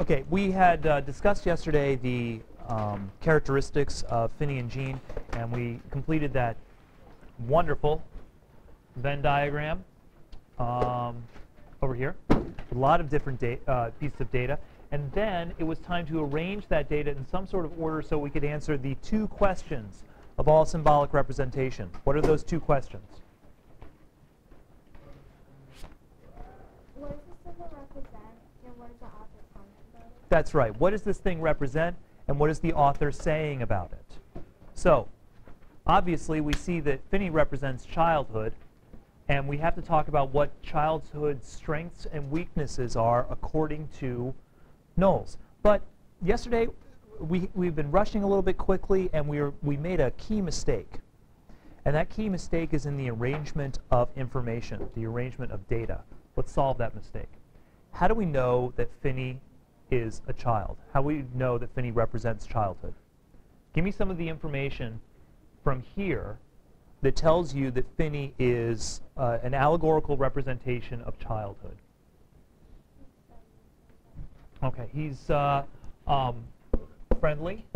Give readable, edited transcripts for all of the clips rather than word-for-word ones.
Okay, we had discussed yesterday the characteristics of Finny and Jean, and we completed that wonderful Venn diagram over here. A lot of different pieces of data. And then it was time to arrange that data in some sort of order so we could answer the two questions of all symbolic representation. What are those two questions? What does this symbol represent, and what is the author comment about it? That's right. What does this thing represent, and what is the author saying about it? So, obviously, we see that Finny represents childhood, and we have to talk about what childhood's strengths and weaknesses are according to Knowles. But yesterday, we've been rushing a little bit quickly, and we made a key mistake. And that key mistake is in the arrangement of information, the arrangement of data. Let's solve that mistake. How do we know that Finny is a child? How do we know that Finny represents childhood? Give me some of the information from here that tells you that Finny is an allegorical representation of childhood. Okay, he's friendly,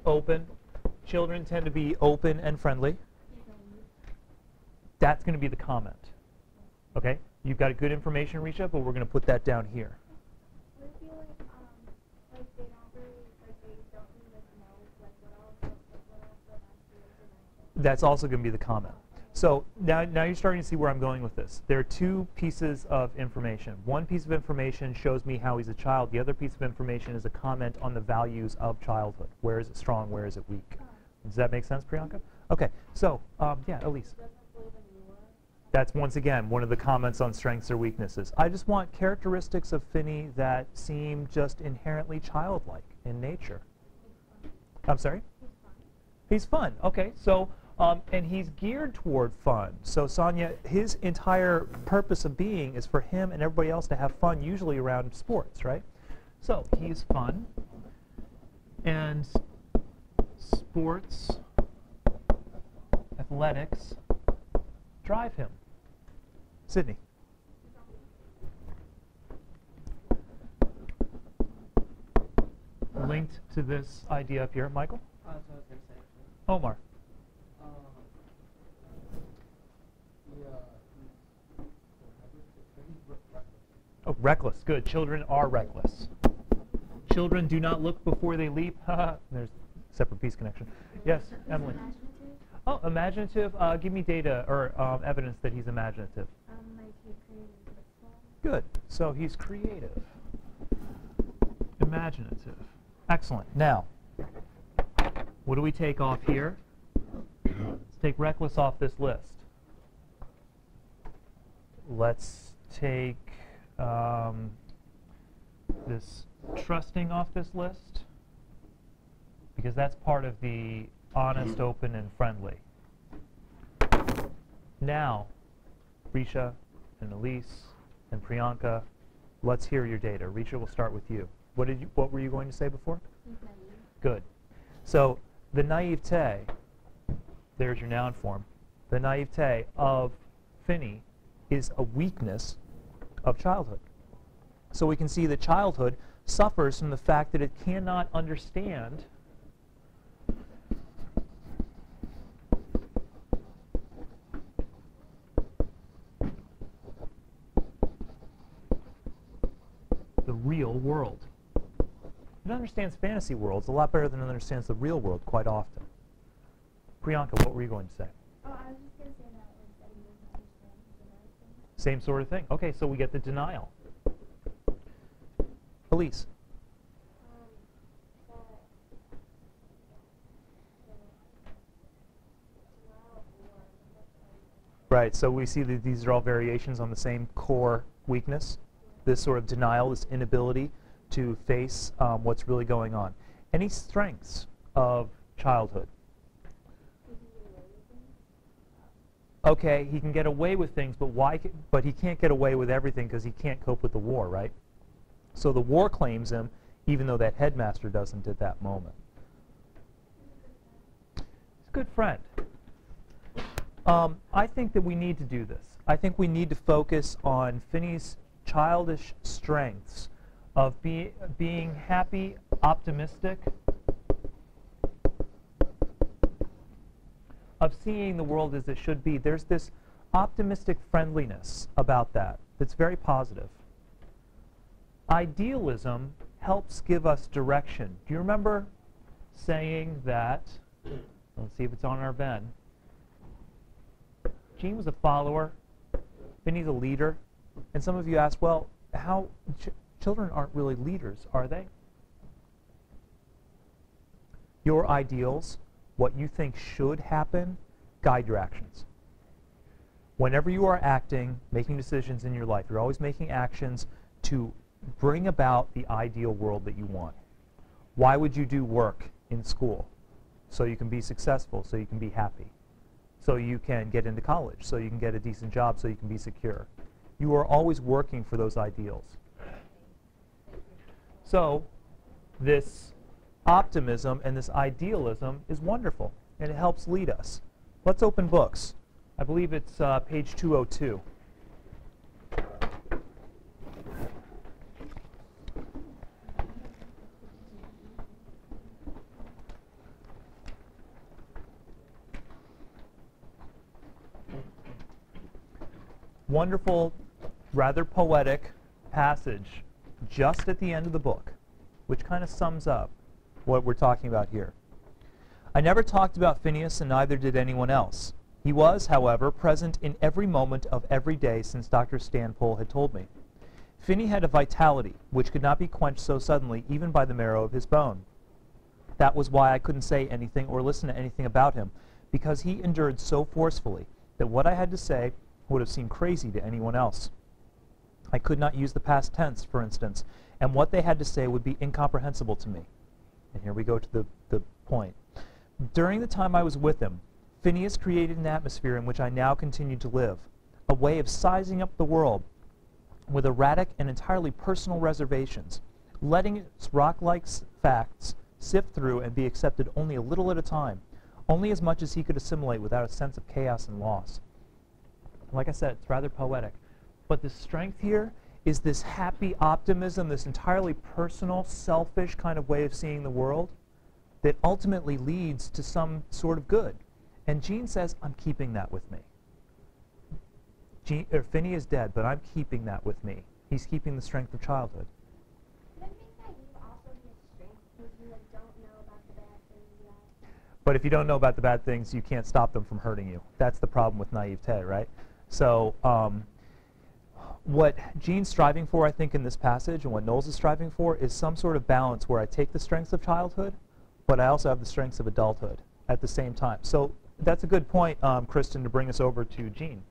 open. Children tend to be open and friendly. That's going to be the comment. Okay, you've got a good information reach up, but we're going to put that down here. Would it be like they don't really, like they don't really know like what else the That's also going to be the comment. So now you're starting to see where I'm going with this. There are two pieces of information. One piece of information shows me how he's a child. The other piece of information is a comment on the values of childhood. Where is it strong? Where is it weak? Does that make sense, Priyanka? Okay, so yeah, Elise. That's, once again, one of the comments on strengths or weaknesses. I just want characteristics of Finny that seem just inherently childlike in nature. I'm sorry? He's fun. Okay, so, and he's geared toward fun. So, Sonia, his entire purpose of being is for him and everybody else to have fun, usually around sports, right? So, he's fun. And sports, athletics, drive him. Sydney. Linked to this idea up here, Michael? That's what I was going to say. Omar. Oh, reckless. Good. Children are reckless. Children do not look before they leap. There's separate piece connection. Yes, Emily. Oh, imaginative. Give me data or evidence that he's imaginative. Like he's creative. Good. So he's creative. Imaginative. Excellent. Now, what do we take off here? Let's take reckless off this list. Let's take this trusting off this list, because that's part of the honest, open, and friendly. Now, Risha and Elise and Priyanka, let's hear your data. Risha, we'll start with you. What were you going to say before? Good. So the naivete, there's your noun form. The naivete of Finny is a weakness of childhood. So we can see that childhood suffers from the fact that it cannot understand the real world. It understands fantasy worlds a lot better than it understands the real world quite often. Priyanka, what were you going to say? Oh, I was just going to say that he doesn't understand the medicine. Same sort of thing. Okay, so we get the denial. Elise. Right, so we see that these are all variations on the same core weakness. This sort of denial, this inability to face what's really going on. Any strengths of childhood? Okay, he can get away with things, but why? But he can't get away with everything because he can't cope with the war, right? So the war claims him, even though that headmaster doesn't at that moment. He's a good friend. I think that we need to do this. I think we need to focus on Finny's childish strengths of being happy, optimistic, of seeing the world as it should be. There's this optimistic friendliness about that that's very positive. Idealism helps give us direction. Do you remember saying that, let's see if it's on our Ben, Gene was a follower, Finny's a leader, and some of you asked, well, how children aren't really leaders, are they? Your ideals, what you think should happen, guide your actions. Whenever you are acting, making decisions in your life, you're always making actions to bring about the ideal world that you want. Why would you do work in school? So you can be successful, so you can be happy, so you can get into college, so you can get a decent job, so you can be secure. You are always working for those ideals. So this optimism and this idealism is wonderful, and it helps lead us. Let's open books. I believe it's page 202. Wonderful, rather poetic passage just at the end of the book, which kind of sums up what we're talking about here. I never talked about Phineas, and neither did anyone else. He was, however, present in every moment of every day since Dr. Stanpole had told me. Finny had a vitality which could not be quenched so suddenly even by the marrow of his bone. That was why I couldn't say anything or listen to anything about him, because he endured so forcefully that what I had to say would have seemed crazy to anyone else. I could not use the past tense, for instance, and what they had to say would be incomprehensible to me. And here we go to the point. During the time I was with him, Phineas created an atmosphere in which I now continue to live, a way of sizing up the world with erratic and entirely personal reservations, letting its rock-like facts sift through and be accepted only a little at a time, only as much as he could assimilate without a sense of chaos and loss. Like I said, it's rather poetic. But the strength here is this happy optimism, this entirely personal, selfish kind of way of seeing the world that ultimately leads to some sort of good. And Gene says, I'm keeping that with me. Finny is dead, but I'm keeping that with me. He's keeping the strength of childhood. Does that mean that you also get strength because you don't know about the bad things yet? But if you don't know about the bad things, you can't stop them from hurting you. That's the problem with naivete, right? So what Gene's striving for, I think, in this passage, and what Knowles is striving for, is some sort of balance where I take the strengths of childhood, but I also have the strengths of adulthood at the same time. So that's a good point, Kristen, to bring us over to Gene.